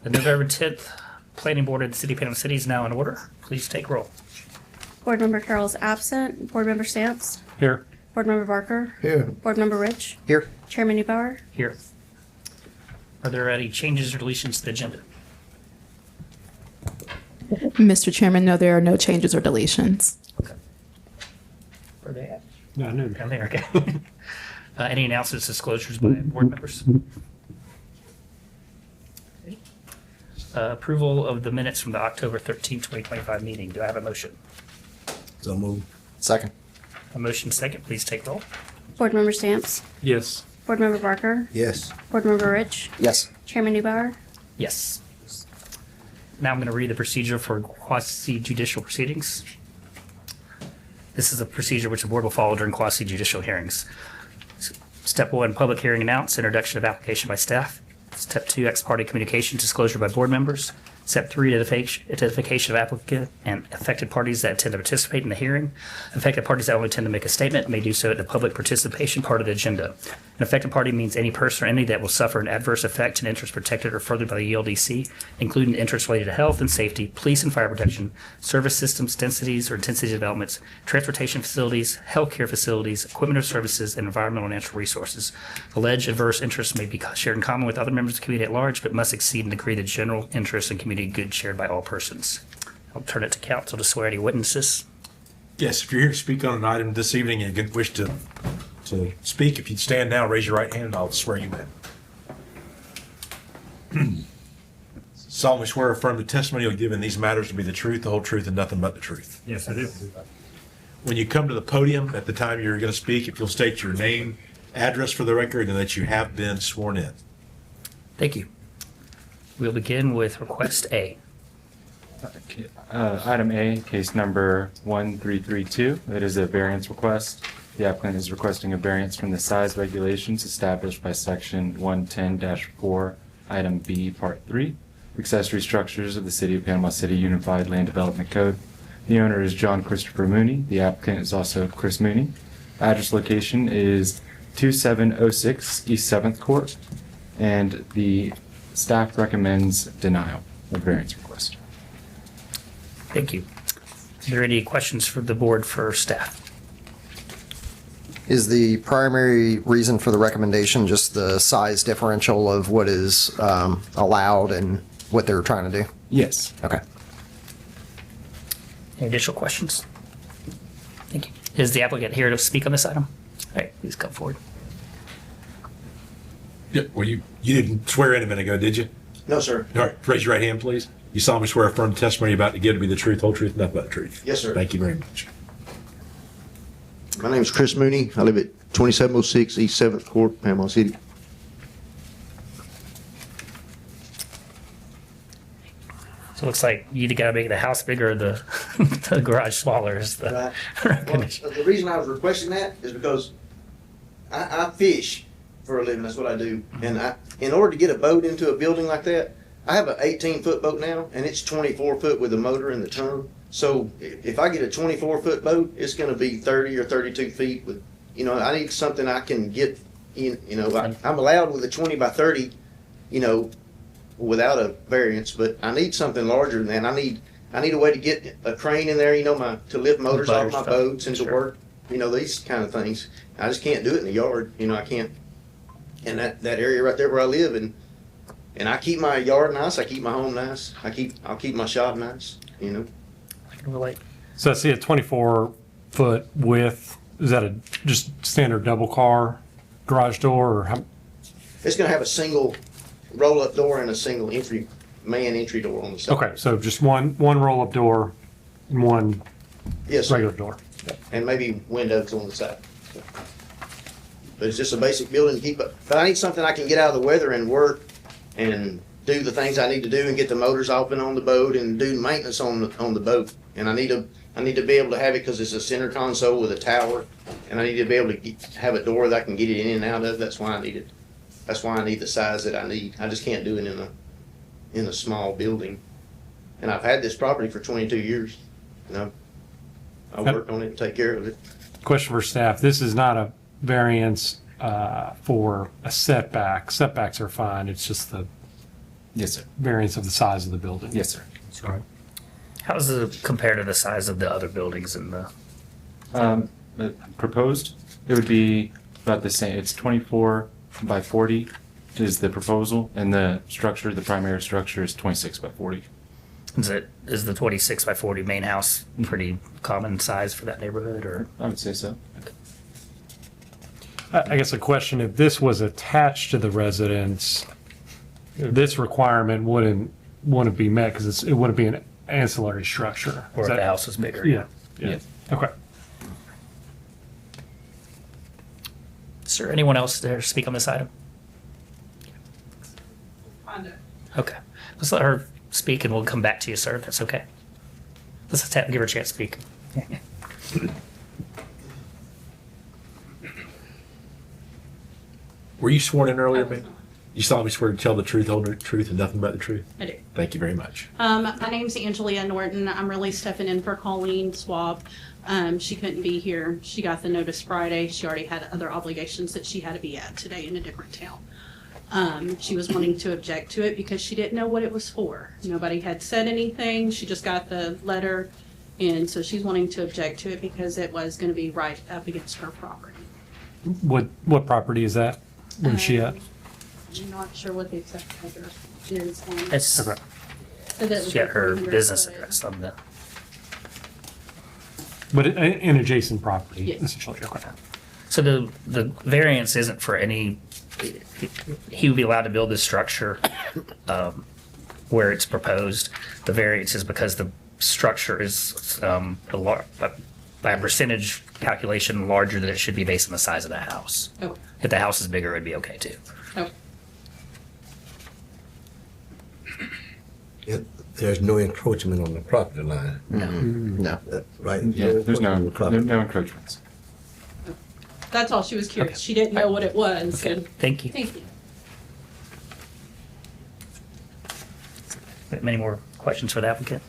The November 10th Planning Board of the City of Panama City is now in order. Please take roll. Board Member Carroll is absent. Board Member Stamps? Here. Board Member Barker? Here. Board Member Rich? Here. Chairman Newbauer? Here. Are there any changes or deletions to the agenda? Mr. Chairman, no, there are no changes or deletions. Okay. Where are they at? No, no. Down there, okay. Any announcements, disclosures by board members? Approval of the minutes from the October 13th, 2025 meeting. Do I have a motion? So move. Second. A motion second, please take roll. Board Member Stamps? Yes. Board Member Barker? Yes. Board Member Rich? Yes. Chairman Newbauer? Yes. Now I'm going to read the procedure for quasi-judicial proceedings. This is a procedure which the board will follow during quasi-judicial hearings. Step 1, public hearing announced, introduction of application by staff. Step 2, ex parte communication, disclosure by board members. Step 3, identification of applicant and affected parties that intend to participate in the hearing. Affected parties that only intend to make a statement may do so at the public participation part of the agenda. An affected party means any person or entity that will suffer an adverse effect to an interest protected or furthered by the ELDC, including interests related to health and safety, police and fire protection, service systems, densities or intensity developments, transportation facilities, healthcare facilities, equipment or services, and environmental and natural resources. Alleged adverse interests may be shared in common with other members of the community at large, but must exceed in degree the general interest and community good shared by all persons. I'll turn it to council to swear any witnesses. Yes, if you're here to speak on an item this evening and you wish to speak, if you'd stand now, raise your right hand, and I'll swear you in. Solemnly swear or affirm the testimony you'll give in these matters to be the truth, the whole truth, and nothing but the truth. Yes, I do. When you come to the podium at the time you're going to speak, if you'll state your name, address for the record, and that you have been sworn in. Thank you. We'll begin with request A. Item A, case number 1332. It is a variance request. The applicant is requesting a variance from the size regulations established by section 110-4, item B, part 3, accessory structures of the City of Panama City Unified Land Development Code. The owner is John Christopher Mooney. The applicant is also Chris Mooney. Address location is 2706 East 7th Court, and the staff recommends denial of variance request. Thank you. Are there any questions for the board for staff? Is the primary reason for the recommendation just the size differential of what is allowed and what they're trying to do? Yes. Okay. Any additional questions? Thank you. Is the applicant here to speak on this item? All right, please come forward. Yeah, well, you didn't swear in a minute ago, did you? No, sir. All right, raise your right hand, please. You solemnly swear or affirm the testimony you're about to give to be the truth, whole truth, nothing but the truth. Yes, sir. Thank you very much. My name is Chris Mooney. I live at 2706 East 7th Court, Panama City. So it looks like you either gotta make the house bigger or the, the garage smaller is the Right. recognition. Well, the reason I was requesting that is because I fish for a living. That's what I do. And in order to get a boat into a building like that, I have an 18-foot boat now, and it's 24 foot with a motor in the tongue. So if I get a 24-foot boat, it's going to be 30 or 32 feet. With, I need something I can get in. I'm allowed with a 20 by 30, without a variance, but I need something larger than that. I need a way to get a crane in there, to lift motors off my boats and to work, these kind of things. I just can't do it in the yard. I can't. And that area right there where I live, and I keep my yard nice. I keep my home nice. I'll keep my shop nice. I can relate. So I see a 24-foot width. Is that a just standard double car garage door, or how? It's gonna have a single roll-up door and a single entry door on the side. Okay, so just one roll-up door and one Yes, sir. regular door. And maybe windows on the side. But it's just a basic building to keep up. But I need something I can get out of the weather and work and do the things I need to do and get the motors off and on the boat and do maintenance on the boat. And I need to be able to have it because it's a center console with a tower, and I need to be able to have a door that I can get it in and out of. That's why I need it. That's why I need the size that I need. I just can't do it in a small building. And I've had this property for 22 years. I worked on it and take care of it. Question for staff. This is not a variance for a setback. Setbacks are fine. It's just the Yes, sir. variance of the size of the building. Yes, sir. How does it compare to the size of the other buildings in the, Proposed, it would be about the same. It's 24 by 40 is the proposal, and the structure, the primary structure, is 26 by 40. is the 26 by 40 main house pretty common size for that neighborhood, or? I would say so. I guess a question, if this was attached to the residence, this requirement wouldn't be met because it wouldn't be an ancillary structure. Or Is if that- the house is bigger? Yeah, yeah, Yes. okay. Is there anyone else there to speak on this item? Okay, let's let her speak and we'll come back to you, sir, if that's okay. Let's just give her a chance to speak. Were you sworn in earlier, man? You solemnly swear to tell the truth, whole truth, and nothing but the truth? I do. Thank you very much. My name's Angelia Norton. I'm really stepping in for Colleen Swab. She couldn't be here. She got the notice Friday. She already had other obligations that she had to be at today in a different town. She was wanting to object to it because she didn't know what it was for. Nobody had said anything. She just got the letter. And so she's wanting to object to it because it was going to be right up against her property. What property is that? Where's she at? I'm not sure what the exact address is. It's, Okay. So that was she got her 400 business foot. address on the, But an adjacent property, Yes. essentially, okay. so the variance isn't for any, he would be allowed to build this structure where it's proposed. The variance is because the structure is by a percentage calculation larger than it should be based on the size of the house. Okay. If the house is bigger, it'd be okay too. Okay. There's no encroachment on the property line, No. right? Yeah, there's no encroachment. no encroachments. That's all. She was curious. Okay. She didn't know what it was. Okay, and- thank you. Thank you. Any more questions for the applicant?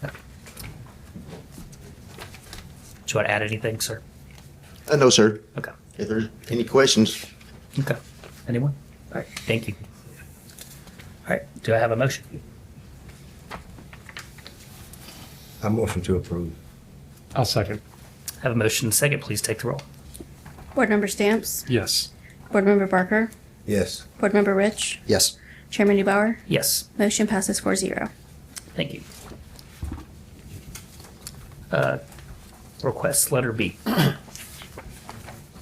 No. Do you want to add anything, sir? No, sir. Okay. If there's any questions, Okay. Anyone? All right, thank you. All right, do I have a motion? I motion to approve. I'll second. Have a motion second, please take the roll. Board Member Stamps, Yes. Board Member Barker, Yes. Board Member Rich, Yes. Chairman Newbauer, Yes, motion passes 4-0. thank you. Request letter B.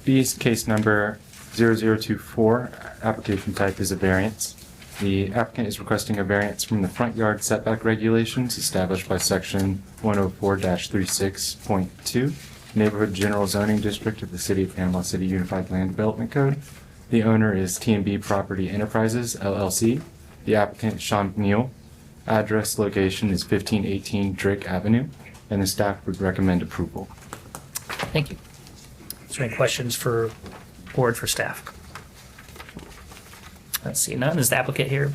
B is case number 0024. Application type is a variance. The applicant is requesting a variance from the front yard setback regulations established by section 104-36.2, Neighborhood General Zoning District of the City of Panama City Unified Land Development Code. The owner is T&B Property Enterprises, LLC. The applicant, Sean McNeil. Address location is 1518 Drake Avenue, and the staff would recommend approval. Thank you. Is there any questions for board, for staff? I see none. Is the applicant here?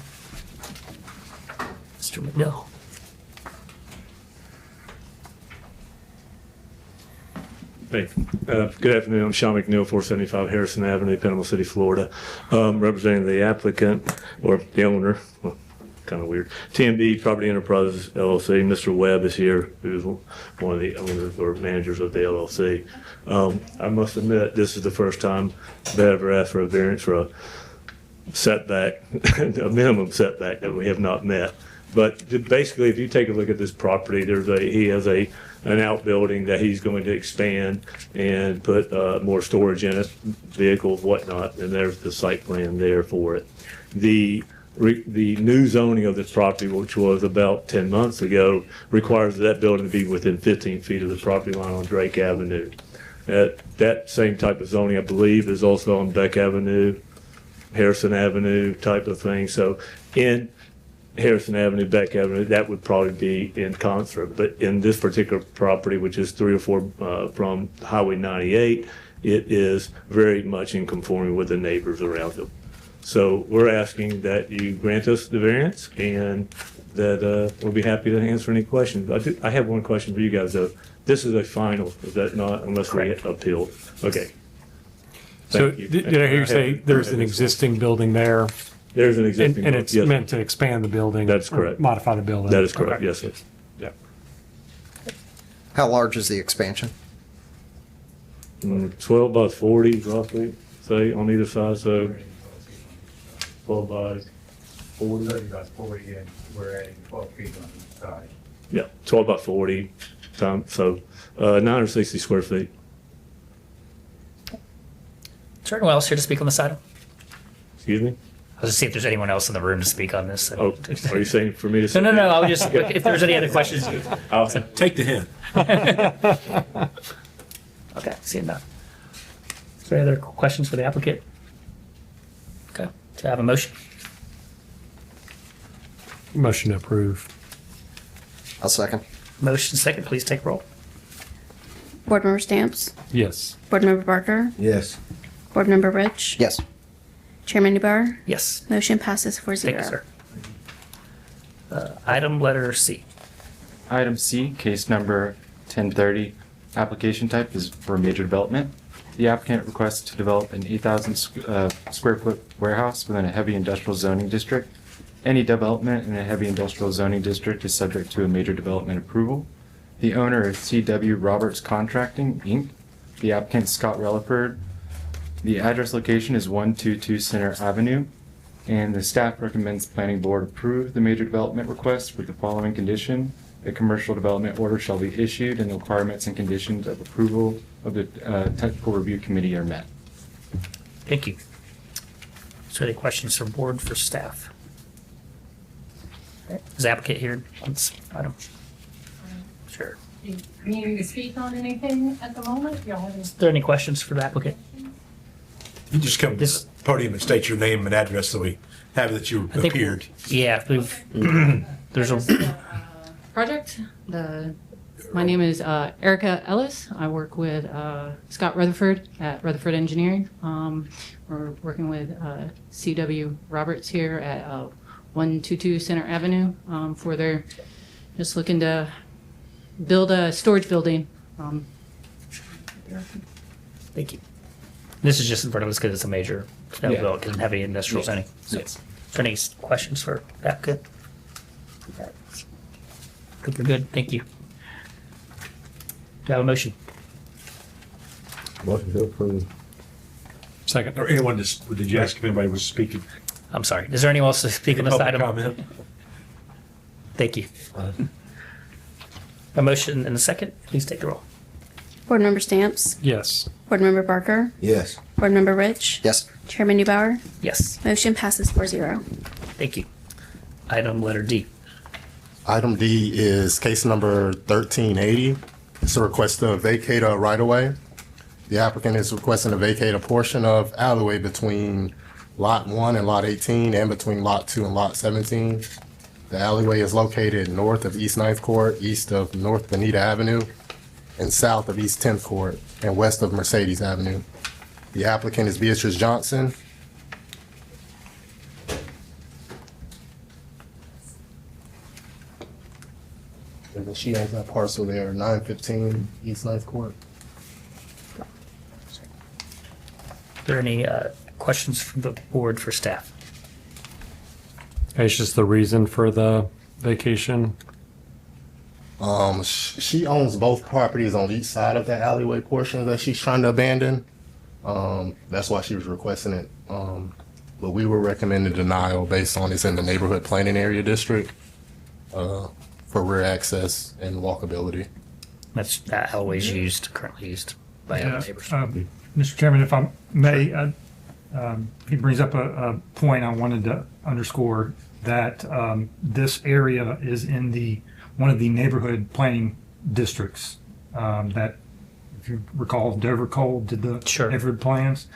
Mr. McNeil? Hey, good afternoon. I'm Sean McNeil, 475 Harrison Avenue, Panama City, Florida. Representing the applicant or the owner, well, kind of weird. TMB Property Enterprises LLC. Mr. Webb is here, who's one of the owners or managers of the LLC. I must admit, this is the first time I've ever asked for a variance for a setback, a minimum setback that we have not met. But basically, if you take a look at this property, he has an outbuilding that he's going to expand and put more storage in it, vehicles, whatnot, and there's the site plan there for it. The new zoning of this property, which was about 10 months ago, requires that building to be within 15 feet of the property line on Drake Avenue. That same type of zoning, I believe, is also on Beck Avenue, Harrison Avenue type of thing. So in Harrison Avenue, Beck Avenue, that would probably be in concert. But in this particular property, which is 3 or 4 from Highway 98, it is very much in conformity with the neighbors around them. So we're asking that you grant us the variance, and that we'll be happy to answer any questions. I have one question for you guys, though. This is a final, is that not, unless we Correct. appeal? Okay. So Thank you. did I hear you say there's an existing building there There's an and existing. and it's yes, meant to expand the building? That's or correct. Modify the building? That is correct, Okay. yes, sir. Yeah. How large is the expansion? 12 by 40 roughly, say, on either side, so 12 by 40. 30 by 40, and we're adding 12 feet on each side. Yeah, 12 by 40 time, so 960 square feet. Is there anyone else here to speak on this item? Excuse me? I'll just see if there's anyone else in the room to speak on this. Oh, are you saying for me to No, say? no, no, I was just, if there's any other questions. I'll- Take the hint. Okay, seeing none. Is there any other questions for the applicant? Okay, do I have a motion? Motion to approve. I'll second. Motion second, please take roll. Board Member Stamps, Yes. Board Member Barker, Yes. Board Member Rich, Yes. Chairman Newbauer, Yes, motion passes 4-0. thank you, sir. Item letter C. Item C, case number 1030, application type is for major development. The applicant requests to develop an 8,000 square foot warehouse within a heavy industrial zoning district. Any development in a heavy industrial zoning district is subject to a major development approval. The owner is C.W. Roberts Contracting, Inc. The applicant is Scott Relaford. The address location is 122 Center Avenue. And the staff recommends planning board approve the major development request with the following condition. A commercial development order shall be issued and the requirements and conditions of approval of the technical review committee are met. Thank you. Is there any questions from board for staff? Is the applicant here on this item? Sure. Needing to speak on anything at the moment? Y'all have any? Is there any questions for the applicant? You just come to the podium and state your name and address so we have that you I think- appeared. Yeah, we've, there's a, Project. My name is Erica Ellis. I work with Scott Rutherford at Rutherford Engineering. We're working with C.W. Roberts here at 122 Center Avenue for their, just looking to build a storage building. thank you. This is just in front of us because it's a major, because heavy industrial zoning. So, Yes. Is there any questions for the applicant? I think we're good, thank you. Do I have a motion? Motion to approve. Second. Or anyone, did you ask if anybody was speaking? I'm sorry, is there anyone else to speak on this Public item? comment? Thank you. A motion and a second, please take the roll. Board Member Stamps, Yes. Board Member Barker, Yes. Board Member Rich, Yes. Chairman Newbauer, Yes, motion passes 4-0. thank you. Item letter D. Item D is case number 1380. It's a request to vacate a right-of-way. The applicant is requesting to vacate a portion of alleyway between Lot 1 and Lot 18 and between Lot 2 and Lot 17. The alleyway is located north of East 9th Court, east of North Bonita Avenue, and south of East 10th Court, and west of Mercedes Avenue. The applicant is Beatrice Johnson. And then she owns that parcel there, 915 East 9th Court. Are there any questions from the board for staff? It's just the reason for the vacation. She owns both properties on each side of that alleyway portion that she's trying to abandon. That's why she was requesting it. But we were recommending denial based on it's in the neighborhood planning area district for rear access and walkability. That's always used, currently used by other neighbors. Mr. Chairman, if I may, he brings up a point I wanted to underscore, that this area is in one of the neighborhood planning districts that, if you recall, Dover Cole did the Sure. neighborhood plans.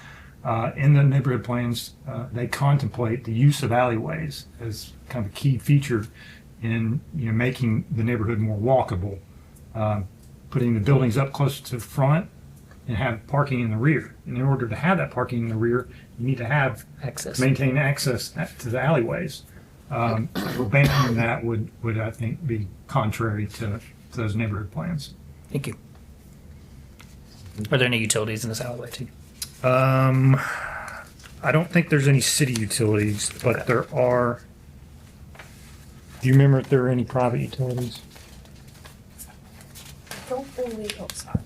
In the neighborhood plans, they contemplate the use of alleyways as kind of a key feature in making the neighborhood more walkable, putting the buildings up closer to the front and have parking in the rear. And in order to have that parking in the rear, you need to have Access. maintain access to the alleyways. Abandoning that would I think be contrary to those neighborhood plans. Thank you. Are there any utilities in this alleyway too? I don't think there's any city utilities, but there are. Do you remember if there are any private utilities? Don't believe, oh, sorry.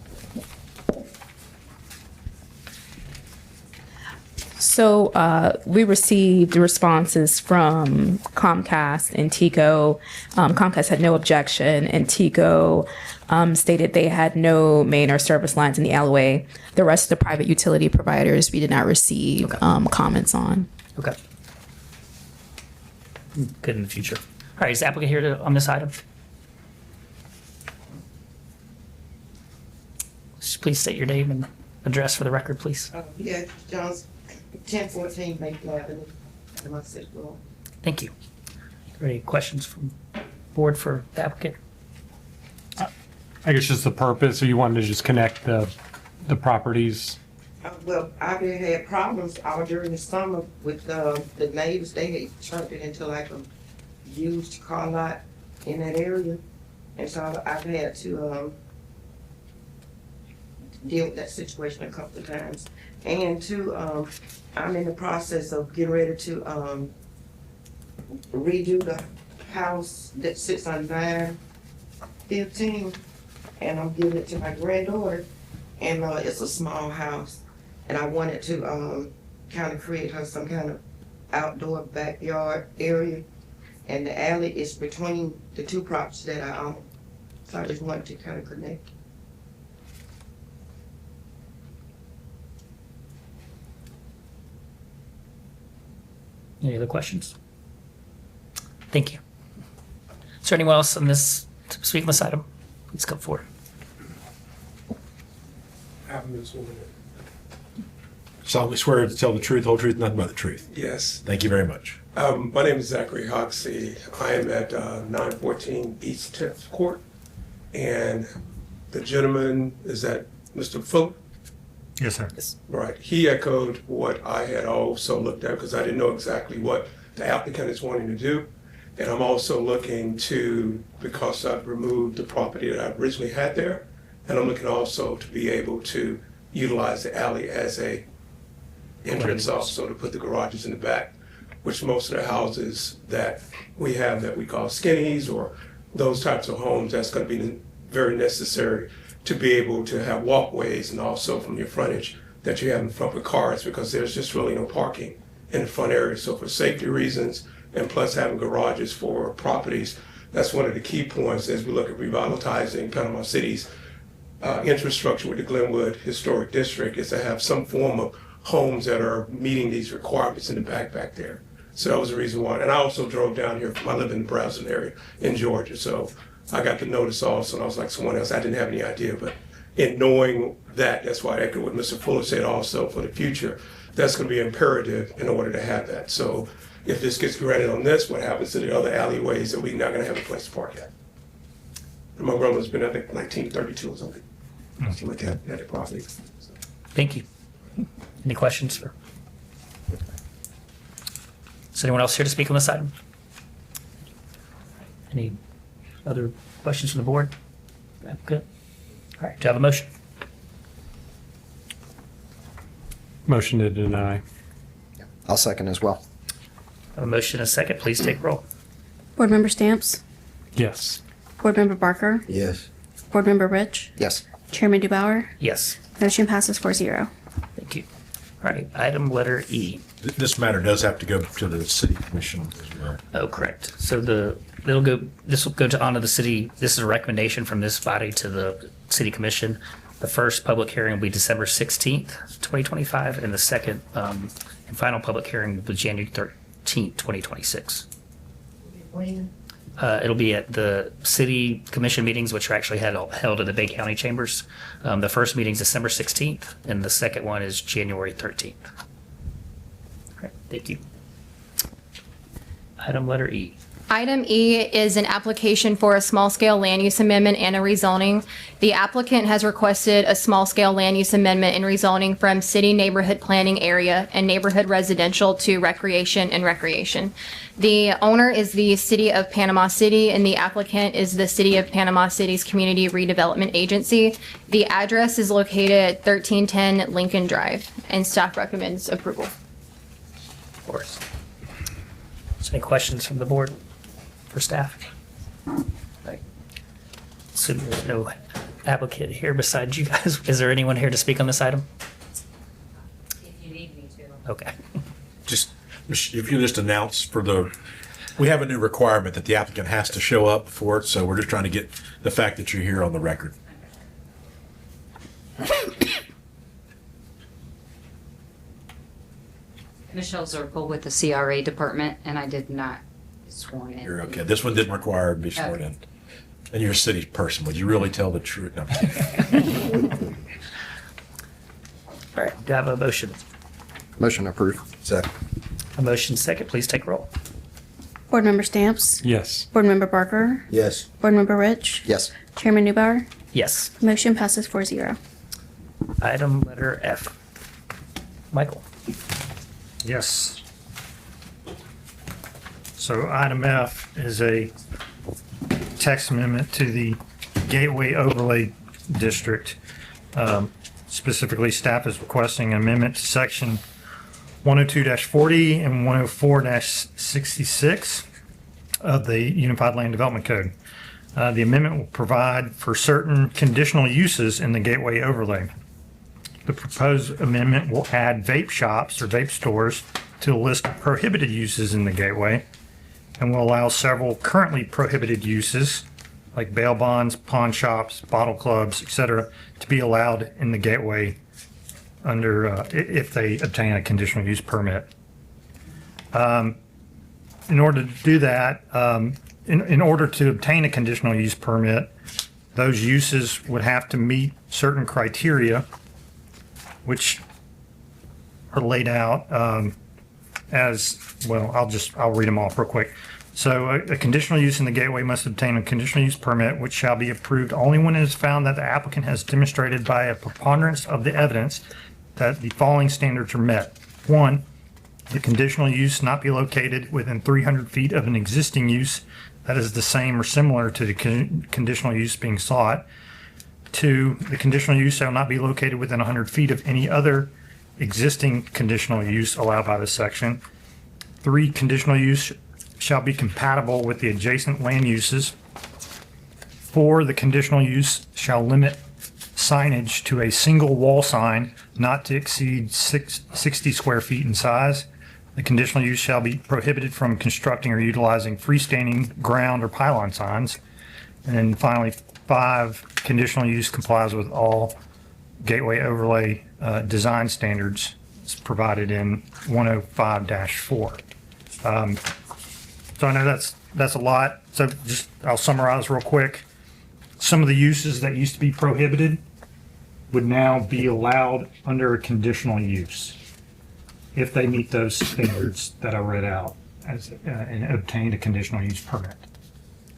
So we received responses from Comcast and Tico. Comcast had no objection, and Tico stated they had no main or service lines in the alleyway. The rest of the private utility providers we did not receive comments on. Okay. Good in the future. All right, is the applicant here on this item? Just please state your name and address for the record, please. Yeah, John's 1014 Maple Avenue, Panama City, Florida. Thank you. Are there any questions from board for the applicant? I guess just the purpose, or you wanted to just connect the properties? Well, I've had problems all during the summer with the neighbors. They had turned it into like a used car lot in that area. And so I've had to deal with that situation a couple of times. And two, I'm in the process of getting ready to redo the house that sits on 915, and I'm giving it to my granddaughter. And it's a small house, and I wanted to kind of create her some kind of outdoor backyard area, and the alley is between the two properties that I own. So I just wanted to kind of connect. Any other questions? Thank you. Is there anyone else on this to speak on this item? Please come forward. Solemnly swear to tell the truth, whole truth, nothing but the truth. Yes. Thank you very much. My name is Zachary Hoxie. I am at 914 East 10th Court. And the gentleman, is that Mr. Fuller? Yes, sir. Right. He echoed what I had also looked at because I didn't know exactly what the applicant is wanting to do. And I'm also looking to, because I've removed the property that I originally had there, and I'm looking also to be able to utilize the alley as a entrance also to put the garages in the back, which most of the houses that we have that we call skinnies or those types of homes, that's going to be very necessary to be able to have walkways and also from your frontage that you have in front of cars, because there's just really no parking in the front area. So for safety reasons, and plus having garages for properties, that's one of the key points as we look at revitalizing Panama City's infrastructure with the Glenwood Historic District, is to have some form of homes that are meeting these requirements in the back there. So that was the reason why. And I also drove down here from, I live in the Brownsville area in Georgia. So I got the notice also, and I was like someone else, I didn't have any idea, but in knowing that, that's why I echo what Mr. Fuller said also for the future, that's going to be imperative in order to have that. So if this gets granted on this, what happens to the other alleyways that we're not going to have a place to park at? And my brother's been, I think, 1932 or something. Something like that, at the property. Thank you. Any questions? For? Is anyone else here to speak on this item? Any other questions from the board? Good. All right, do you have a motion? Motion to deny. I'll second as well. I have a motion and a second. Please take roll. Board Member Stamps, Yes. Board Member Barker, Yes. Board Member Rich, Yes. Chairman DeBauer. Yes. Motion passes 4-0. Thank you. All right, item letter E. This matter does have to go to the city commission as well. Oh, correct. So this will go to onto the city. This is a recommendation from this body to the city commission. The first public hearing will be December 16th, 2025, and the second and final public hearing will be January 13th, 2026. When? It'll be at the city commission meetings, which are actually held at the Bay County Chambers. The first meeting is December 16th, and the second one is January 13th. All right, thank you. Item letter E. Item E is an application for a small-scale land use amendment and a rezoning. The applicant has requested a small-scale land use amendment and rezoning from city neighborhood planning area and neighborhood residential to recreation and recreation. The owner is the City of Panama City, and the applicant is the City of Panama City's Community Redevelopment Agency. The address is located at 1310 Lincoln Drive. and staff recommends approval. Of course. Is there any questions from the board for staff? Assuming there's no applicant here besides you guys, is there anyone here to speak on this item? If you need me to. Okay. Just, if you just announce we have a new requirement that the applicant has to show up for it, so we're just trying to get the fact that you're here on the record. Michelle Zirkle with the CRA department, and I did not sworn in. You're okay. This one didn't require to be sworn Okay. in. And you're a city person. Would you really tell the truth? No. All right, do I have a motion? Motion approved. Second. A motion second, please take roll. Board Member Stamps? Yes. Board Member Barker? Yes. Board Member Rich? Yes. Chairman Newbauer? Yes. Motion passes 4-0. Item letter F. Michael? Yes. So item F is a text amendment to the Gateway Overlay District. Specifically, staff is requesting an amendment to section 102-40 and 104-66 of the Unified Land Development Code. The amendment will provide for certain conditional uses in the Gateway Overlay. The proposed amendment will add vape shops or vape stores to the list of prohibited uses in the Gateway and will allow several currently prohibited uses like bail bonds, pawn shops, bottle clubs, etc., to be allowed in the Gateway under if they obtain a conditional use permit. In order to do that, in order to obtain a conditional use permit, those uses would have to meet certain criteria, which are laid out as well. I'll read them off real quick. So a conditional use in the Gateway must obtain a conditional use permit, which shall be approved only when it is found that the applicant has demonstrated by a preponderance of the evidence that the following standards are met. 1, the conditional use not be located within 300 feet of an existing use that is the same or similar to the conditional use being sought. 2, the conditional use shall not be located within 100 feet of any other existing conditional use allowed by this section. 3, conditional use shall be compatible with the adjacent land uses. 4, the conditional use shall limit signage to a single wall sign not to exceed 60 square feet in size. The conditional use shall be prohibited from constructing or utilizing freestanding ground or pylon signs. And then finally, 5, conditional use complies with all Gateway Overlay design standards as provided in 105-4. So I know that's a lot. So I'll summarize real quick. Some of the uses that used to be prohibited would now be allowed under a conditional use if they meet those standards that I read out and obtained a conditional use permit.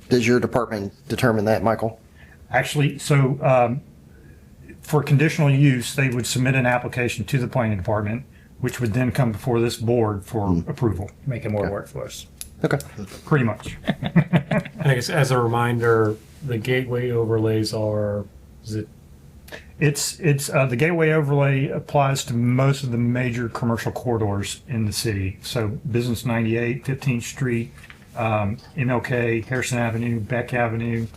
Does your department determine that, Michael? Actually, so for conditional use, they would submit an application to the planning department, which would then come before this board for approval. Making more work for us. Okay. Pretty much. I guess as a reminder, the gateway overlays are, It's the Gateway Overlay applies to most of the major commercial corridors in the city. So Business 98, 15th Street, MLK, Harrison Avenue, Beck Avenue,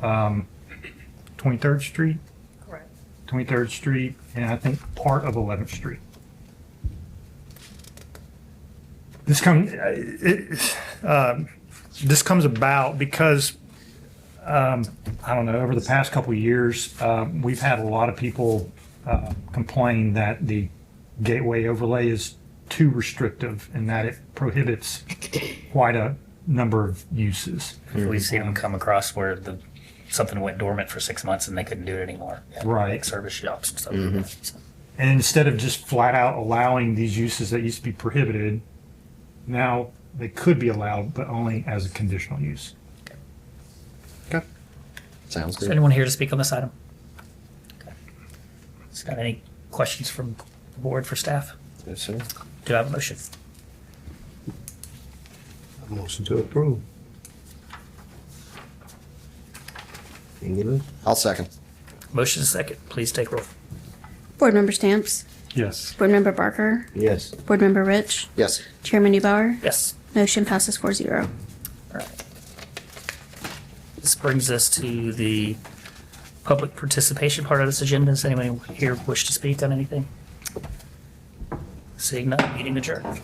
23rd Street. Correct. 23rd Street, and I think part of 11th Street. This comes about because I don't know, over the past couple of years, we've had a lot of people complain that the Gateway Overlay is too restrictive and that it prohibits quite a number of uses. We've seen them come across where something went dormant for 6 months and they couldn't do it anymore. Right. Like service shops and stuff like that. So. And instead of just flat out allowing these uses that used to be prohibited, now they could be allowed, but only as a conditional use. Sounds Is good. there anyone here to speak on this item? Okay. Is there any questions from the board for staff? Yes, sir. Do I have a motion? A motion to approve. I'll second. Motion is second. Please take roll. Board Member Stamps? Yes. Board Member Barker, Yes. Board Member Rich, Yes. Chairman Newbauer. Yes. Motion passes 4-0. All right. This brings us to the public participation part of this agenda. Does anyone here wish to speak on anything? Seeing none, meeting adjourned.